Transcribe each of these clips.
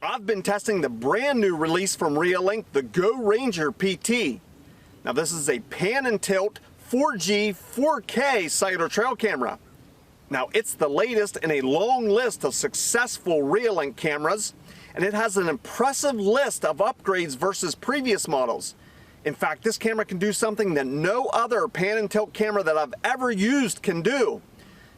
I've been testing the brand new release from Reolink, the Go Ranger PT. Now this is a pan and tilt 4G 4K cellular trail camera. Now it's the latest in a long list of successful Reolink cameras, and it has an impressive list of upgrades versus previous models. In fact, this camera can do something that no other pan and tilt camera that I've ever used can do.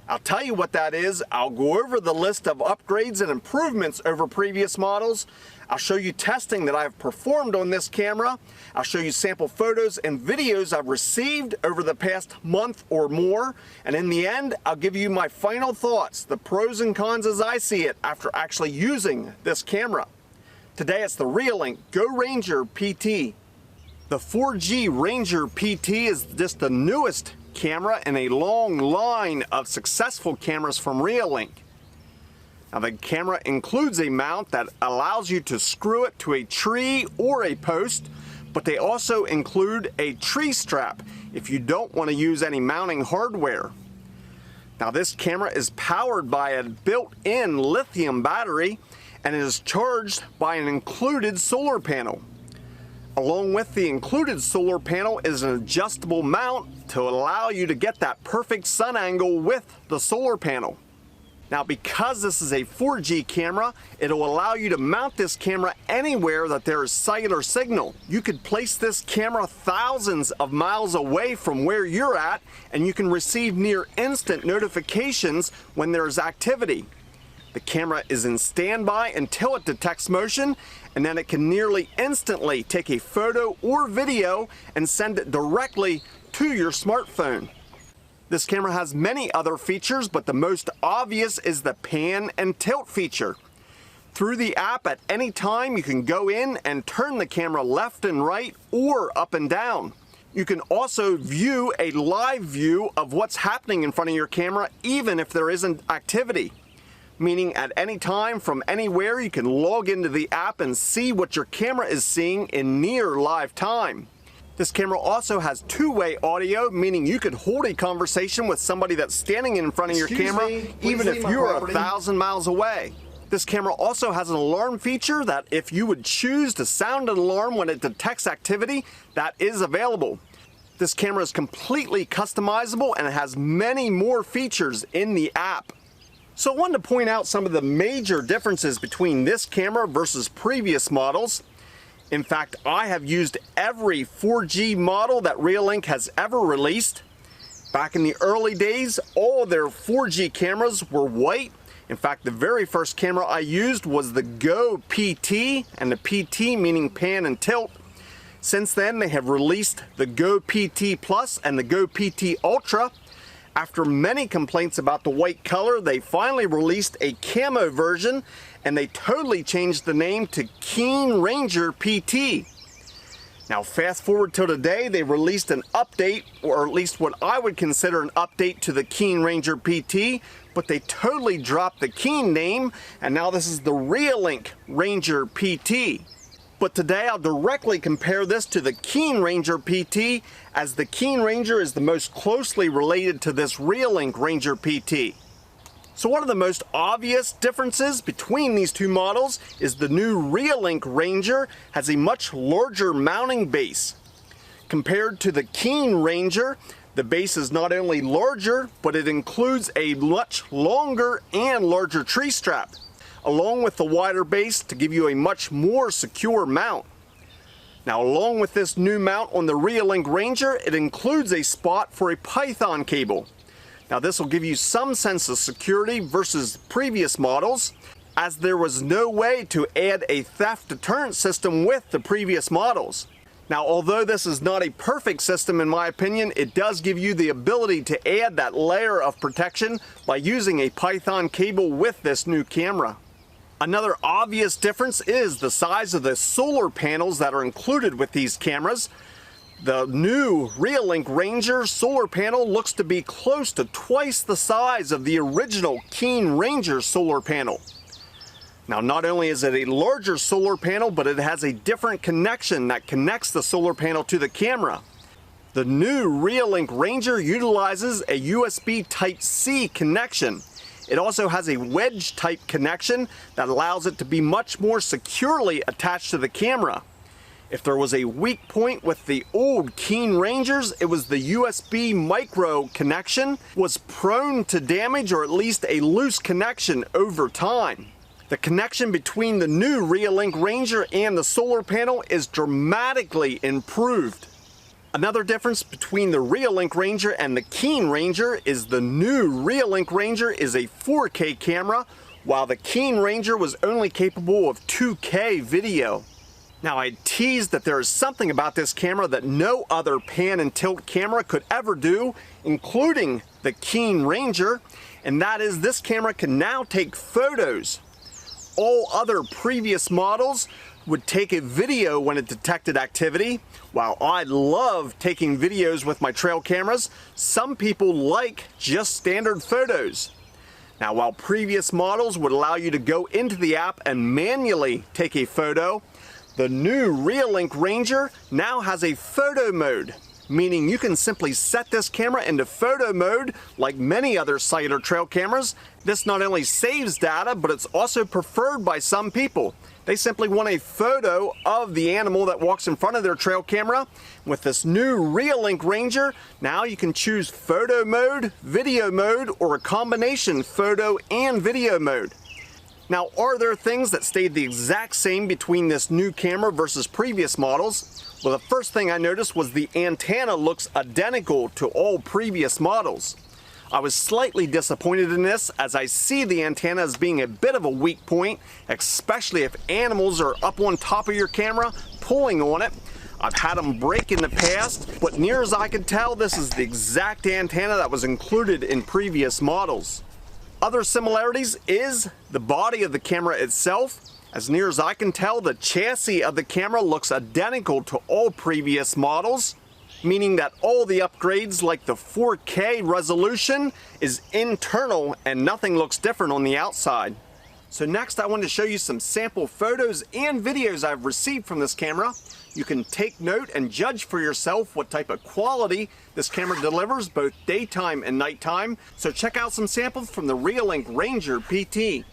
I'll tell you what that is. I'll go over the list of upgrades and improvements over previous models. I'll show you testing that I've performed on this camera. I'll show you sample photos and videos I've received over the past month or more. And in the end, I'll give you my final thoughts, the pros and cons as I see it after actually using this camera. Today it's the Reolink Go Ranger PT. The 4G Ranger PT is just the newest camera in a long line of successful cameras from Reolink. Now the camera includes a mount that allows you to screw it to a tree or a post, but they also include a tree strap if you don't want to use any mounting hardware. Now this camera is powered by a built-in lithium battery and is charged by an included solar panel. Along with the included solar panel is an adjustable mount to allow you to get that perfect sun angle with the solar panel. Now because this is a 4G camera, it'll allow you to mount this camera anywhere that there is cellular signal. You could place this camera thousands of miles away from where you're at, and you can receive near instant notifications when there's activity. The camera is in standby until it detects motion, and then it can nearly instantly take a photo or video and send it directly to your smartphone. This camera has many other features, but the most obvious is the pan and tilt feature. Through the app at any time, you can go in and turn the camera left and right or up and down. You can also view a live view of what's happening in front of your camera, even if there isn't activity. Meaning at any time from anywhere you can log into the app and see what your camera is seeing in near live time. This camera also has two-way audio, meaning you could hold a conversation with somebody that's standing in front of your camera even if you're 1,000 miles away. This camera also has an alarm feature that if you would choose to sound an alarm when it detects activity, that is available. This camera is completely customizable and it has many more features in the app. So I wanted to point out some of the major differences between this camera versus previous models. In fact, I have used every 4G model that Reolink has ever released. Back in the early days, all their 4G cameras were white. In fact, the very first camera I used was the Go PT, and the PT meaning pan and tilt. Since then, they have released the Go PT Plus and the Go PT Ultra. After many complaints about the white color, they finally released a camo version, and they totally changed the name to Keen Ranger PT. Now fast forward till today, they released an update, or at least what I would consider an update to the Keen Ranger PT, but they totally dropped the Keen name, and now this is the Reolink Ranger PT. But today I'll directly compare this to the Keen Ranger PT, as the Keen Ranger is the most closely related to this Reolink Ranger PT. So one of the most obvious differences between these two models is the new Reolink Ranger has a much larger mounting base. Compared to the Keen Ranger, the base is not only larger, but it includes a much longer and larger tree strap, along with the wider base to give you a much more secure mount. Now along with this new mount on the Reolink Ranger, it includes a spot for a Python cable. Now this will give you some sense of security versus previous models, as there was no way to add a theft deterrent system with the previous models. Now although this is not a perfect system in my opinion, it does give you the ability to add that layer of protection by using a Python cable with this new camera. Another obvious difference is the size of the solar panels that are included with these cameras. The new Reolink Ranger solar panel looks to be close to twice the size of the original Keen Ranger solar panel. Now not only is it a larger solar panel, but it has a different connection that connects the solar panel to the camera. The new Reolink Ranger utilizes a USB Type-C connection. It also has a wedge type connection that allows it to be much more securely attached to the camera. If there was a weak point with the old Keen Rangers, it was the USB micro connection was prone to damage, or at least a loose connection over time. The connection between the new Reolink Ranger and the solar panel is dramatically improved. Another difference between the Reolink Ranger and the Keen Ranger is the new Reolink Ranger is a 4K camera, while the Keen Ranger was only capable of 2K video. Now, I teased that there is something about this camera that no other pan and tilt camera could ever do, including the Keen Ranger, and that is this camera can now take photos. All other previous models would take a video when it detected activity. While I love taking videos with my trail cameras, some people like just standard photos. Now, while previous models would allow you to go into the app and manually take a photo, the new Reolink Ranger now has a photo mode, meaning you can simply set this camera into photo mode like many other site or trail cameras. This not only saves data, but it's also preferred by some people. They simply want a photo of the animal that walks in front of their trail camera. With this new Reolink Ranger, now you can choose photo mode, video mode, or a combination photo and video mode. Now, are there things that stayed the exact same between this new camera versus previous models? Well, the first thing I noticed was the antenna looks identical to all previous models. I was slightly disappointed in this, as I see the antenna as being a bit of a weak point, especially if animals are up on top of your camera pulling on it. I've had them break in the past, but near as I can tell, this is the exact antenna that was included in previous models. Other similarities is the body of the camera itself. As near as I can tell, the chassis of the camera looks identical to all previous models, meaning that all the upgrades like the 4K resolution is internal and nothing looks different on the outside. So next I wanted to show you some sample photos and videos I've received from this camera. You can take note and judge for yourself what type of quality this camera delivers both daytime and nighttime. So check out some samples from the Reolink Ranger PT.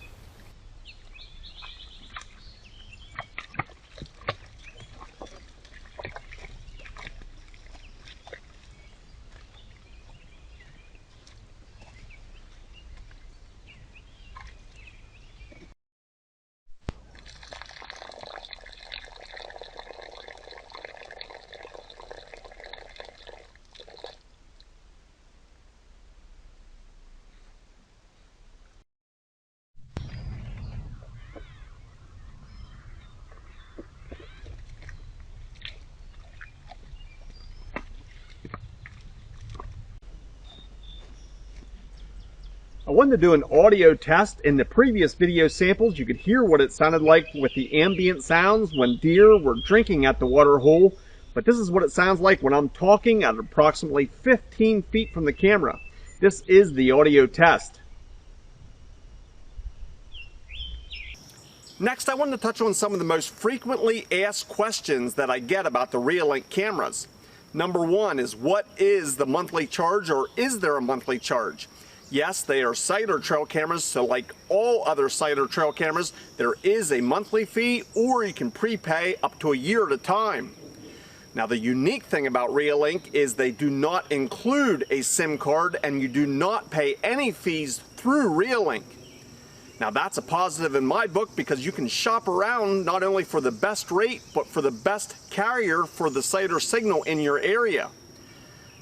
I wanted to do an audio test. In the previous video samples, you could hear what it sounded like with the ambient sounds when deer were drinking at the water hole. But this is what it sounds like when I'm talking at approximately 15 feet from the camera. This is the audio test. Next, I wanted to touch on some of the most frequently asked questions that I get about the Reolink cameras. Number one is, what is the monthly charge, or is there a monthly charge? Yes, they are site or trail cameras, so like all other site or trail cameras, there is a monthly fee, or you can prepay up to a year at a time. Now, the unique thing about Reolink is they do not include a SIM card, and you do not pay any fees through Reolink. Now, that's a positive in my book, because you can shop around not only for the best rate, but for the best carrier for the site or signal in your area.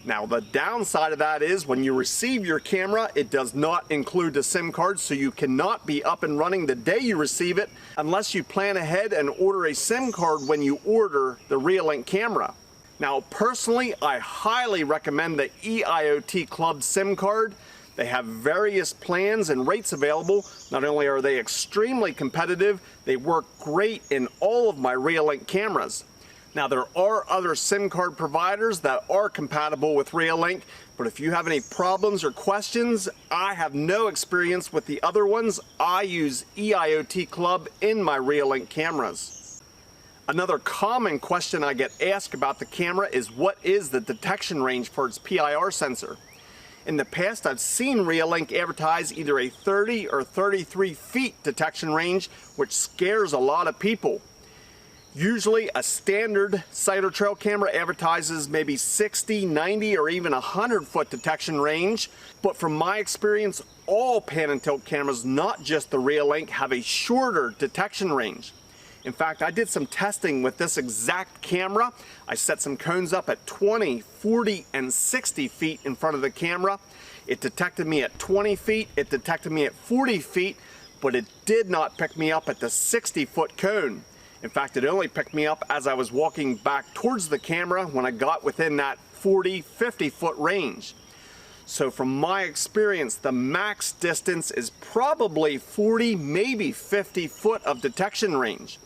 Now, the downside of that is when you receive your camera, it does not include a SIM card, so you cannot be up and running the day you receive it unless you plan ahead and order a SIM card when you order the Reolink camera. Now, personally, I highly recommend the EIOT Club SIM card. They have various plans and rates available. Not only are they extremely competitive, they work great in all of my Reolink cameras. Now, there are other SIM card providers that are compatible with Reolink, but if you have any problems or questions, I have no experience with the other ones. I use EIOT Club in my Reolink cameras. Another common question I get asked about the camera is, what is the detection range for its PIR sensor? In the past, I've seen Reolink advertise either a 30 or 33 feet detection range, which scares a lot of people. Usually a standard sight or trail camera advertises maybe 60, 90, or even 100-foot detection range. But from my experience, all pan and tilt cameras, not just the Reolink, have a shorter detection range. In fact, I did some testing with this exact camera. I set some cones up at 20, 40, and 60 feet in front of the camera. It detected me at 20 feet, it detected me at 40 feet, but it did not pick me up at the 60-foot cone. In fact, it only picked me up as I was walking back towards the camera when I got within that 40, 50-foot range. So from my experience, the max distance is probably 40, maybe 50 foot of detection range.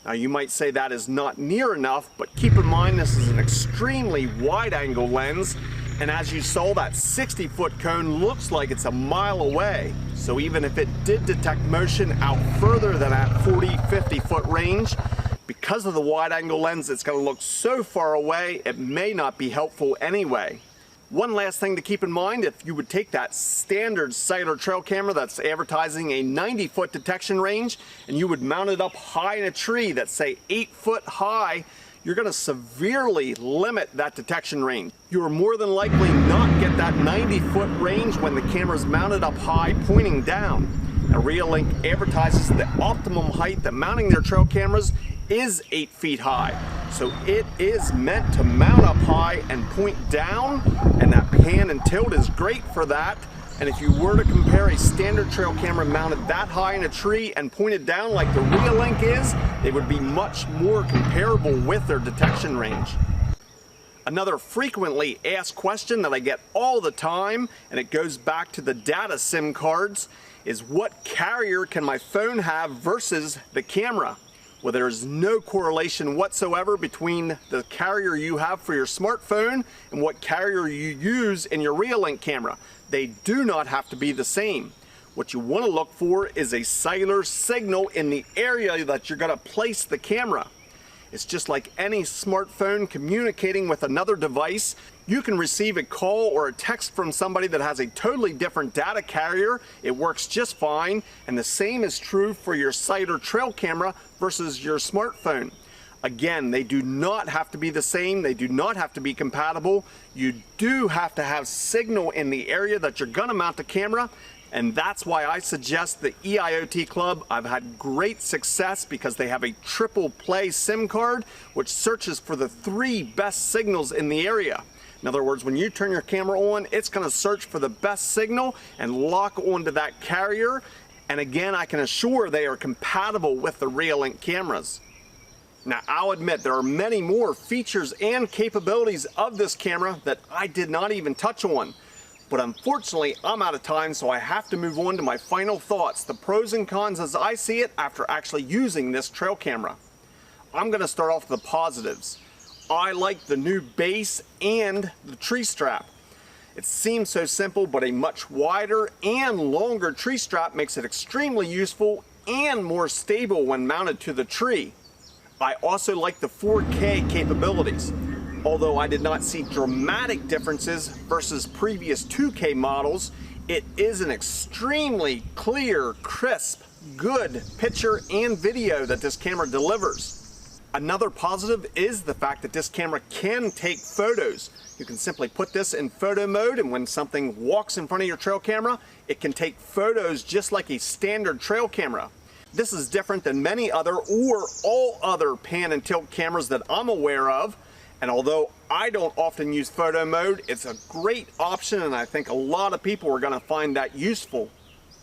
Now you might say that is not near enough, but keep in mind this is an extremely wide angle lens, and as you saw, that 60-foot cone looks like it's a mile away. So even if it did detect motion out further than that 40, 50-foot range, because of the wide angle lens, it's going to look so far away, it may not be helpful anyway. One last thing to keep in mind, if you would take that standard sight or trail camera that's advertising a 90-foot detection range and you would mount it up high in a tree that's say 8 foot high, you're going to severely limit that detection range. You are more than likely not get that 90-foot range when the camera's mounted up high pointing down. Now, Reolink advertises the optimum height that mounting their trail cameras is 8 feet high. So it is meant to mount up high and point down, and that pan and tilt is great for that. And if you were to compare a standard trail camera mounted that high in a tree and pointed down like the Reolink is, they would be much more comparable with their detection range. Another frequently asked question that I get all the time, and it goes back to the data SIM cards, is what carrier can my phone have versus the camera? Well, there's no correlation whatsoever between the carrier you have for your smartphone and what carrier you use in your Reolink camera. They do not have to be the same. What you want to look for is a cellular signal in the area that you're going to place the camera. It's just like any smartphone communicating with another device. You can receive a call or a text from somebody that has a totally different data carrier. It works just fine, and the same is true for your sight or trail camera versus your smartphone. Again, they do not have to be the same. They do not have to be compatible. You do have to have signal in the area that you're gonna mount the camera, and that's why I suggest the EIoT Club. I've had great success because they have a triple play SIM card which searches for the 3 best signals in the area. In other words, when you turn your camera on, it's going to search for the best signal and lock onto that carrier. And again, I can assure they are compatible with the Reolink cameras. Now, I'll admit there are many more features and capabilities of this camera that I did not even touch on. But unfortunately, I'm out of time, so I have to move on to my final thoughts, the pros and cons as I see it after actually using this trail camera. I'm going to start off with the positives. I like the new base and the tree strap. It seems so simple, but a much wider and longer tree strap makes it extremely useful and more stable when mounted to the tree. I also like the 4K capabilities. Although I did not see dramatic differences versus previous 2K models, it is an extremely clear, crisp, good picture and video that this camera delivers. Another positive is the fact that this camera can take photos. You can simply put this in photo mode, and when something walks in front of your trail camera, it can take photos just like a standard trail camera. This is different than many other or all other pan and tilt cameras that I'm aware of. And although I don't often use photo mode, it's a great option, and I think a lot of people are going to find that useful.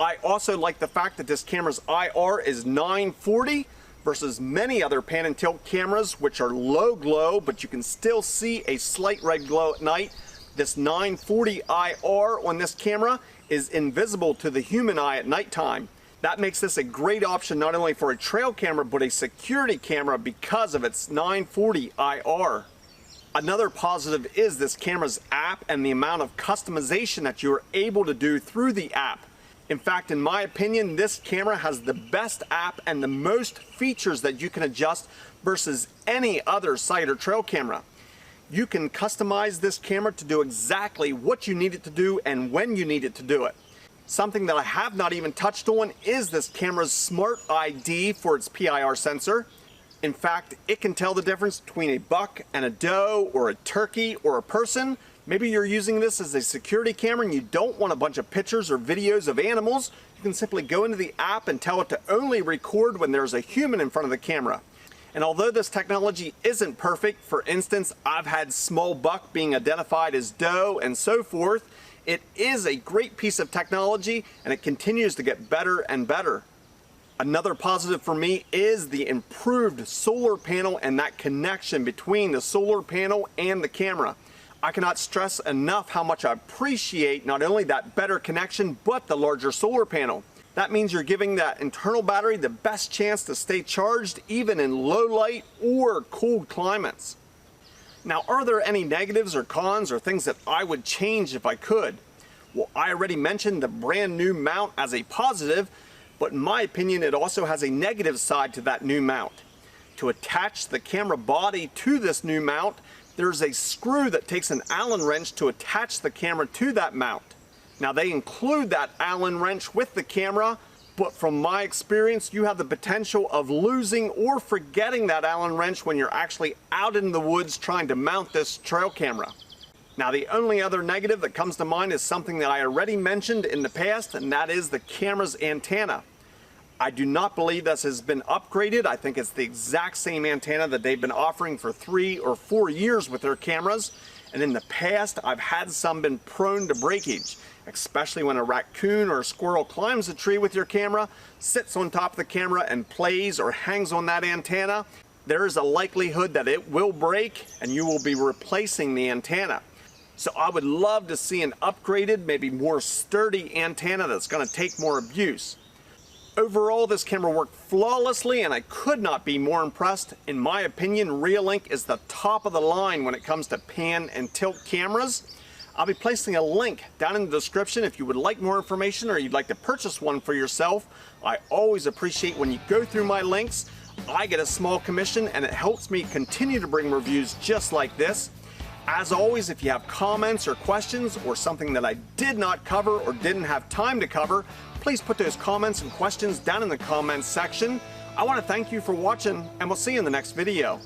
I also like the fact that this camera's IR is 940 versus many other pan and tilt cameras which are low glow, but you can still see a slight red glow at night. This 940 IR on this camera is invisible to the human eye at nighttime. That makes this a great option not only for a trail camera but a security camera because of its 940 IR. Another positive is this camera's app and the amount of customization that you're able to do through the app. In fact, in my opinion, this camera has the best app and the most features that you can adjust versus any other sight or trail camera. You can customize this camera to do exactly what you need it to do and when you need it to do it. Something that I have not even touched on is this camera's smart ID for its PIR sensor. In fact, it can tell the difference between a buck and a doe, or a turkey or a person. Maybe you're using this as a security camera and you don't want a bunch of pictures or videos of animals. You can simply go into the app and tell it to only record when there's a human in front of the camera. And although this technology isn't perfect, for instance, I've had small buck being identified as doe and so forth, it is a great piece of technology and it continues to get better and better. Another positive for me is the improved solar panel and that connection between the solar panel and the camera. I cannot stress enough how much I appreciate not only that better connection, but the larger solar panel. That means you're giving that internal battery the best chance to stay charged even in low light or cold climates. Now, are there any negatives or cons or things that I would change if I could? Well, I already mentioned the brand new mount as a positive, but in my opinion, it also has a negative side to that new mount. To attach the camera body to this new mount, there's a screw that takes an Allen wrench to attach the camera to that mount. Now, they include that Allen wrench with the camera, but from my experience, you have the potential of losing or forgetting that Allen wrench when you're actually out in the woods trying to mount this trail camera. Now, the only other negative that comes to mind is something that I already mentioned in the past, and that is the camera's antenna. I do not believe this has been upgraded. I think it's the exact same antenna that they've been offering for 3 or 4 years with their cameras. And in the past, I've had some been prone to breakage, especially when a raccoon or a squirrel climbs a tree with your camera, sits on top of the camera and plays or hangs on that antenna. There is a likelihood that it will break and you will be replacing the antenna. So I would love to see an upgraded, maybe more sturdy antenna that's going to take more abuse. Overall, this camera worked flawlessly and I could not be more impressed. In my opinion, Reolink is the top of the line when it comes to pan and tilt cameras. I'll be placing a link down in the description if you would like more information or you'd like to purchase one for yourself. I always appreciate when you go through my links. I get a small commission and it helps me continue to bring reviews just like this. As always, if you have comments or questions or something that I did not cover or didn't have time to cover, please put those comments and questions down in the comments section. I want to thank you for watching and we'll see you in the next video.